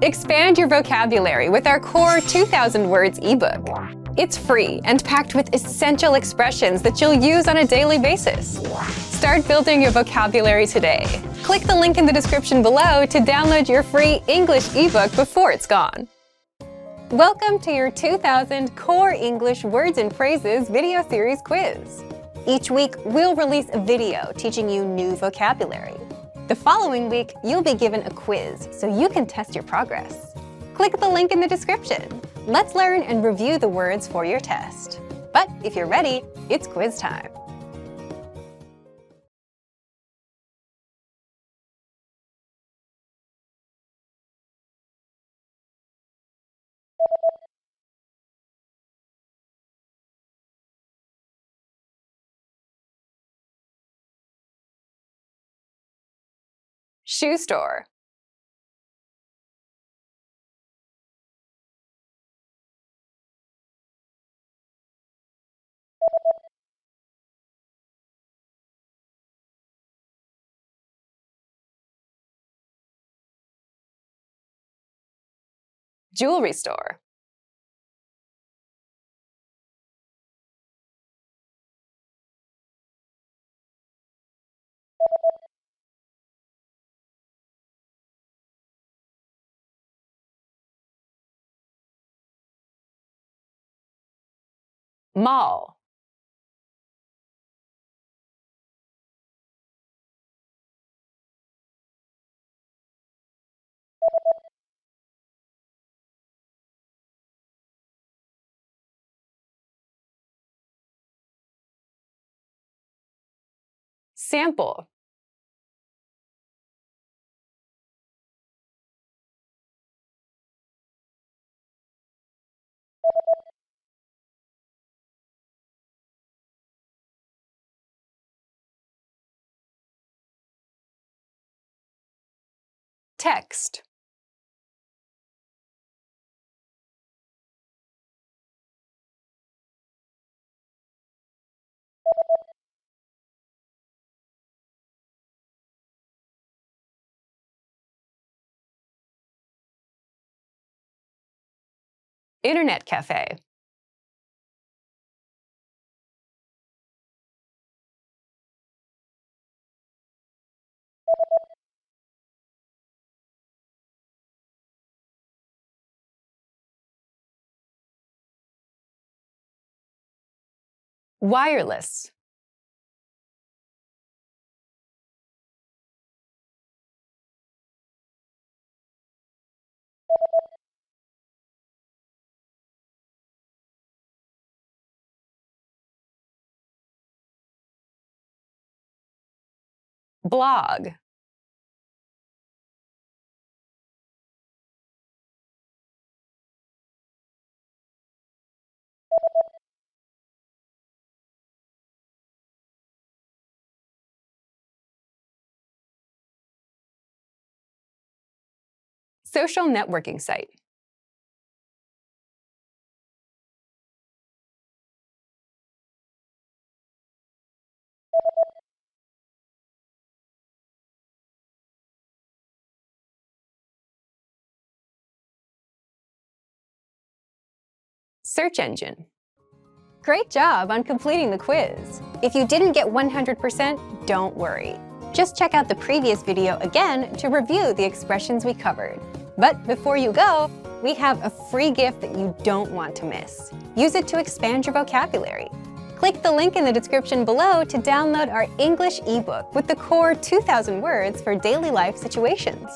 Expand your vocabulary with our Core 2000 Words ebook. It's free and packed with essential expressions that you'll use on a daily basis. Start building your vocabulary today. Click the link in the description below to download your free English ebook before it's gone. Welcome to your 2000 Core English Words and Phrases video series quiz. Each week, we'll release a video teaching you new vocabulary. The following week, you'll be given a quiz so you can test your progress. Click the link in the description. Let's learn and review the words for your test. But if you're ready, it's quiz time. Shoe store. Jewelry store. Mall. Sample. Text. Internet cafe. Wireless. Blog. Social networking site. Search engine. Great job on completing the quiz. If you didn't get 100%, don't worry. Just check out the previous video again to review the expressions we covered. But before you go, we have a free gift that you don't want to miss. Use it to expand your vocabulary. Click the link in the description below to download our English ebook with the Core 2000 Words for daily life situations.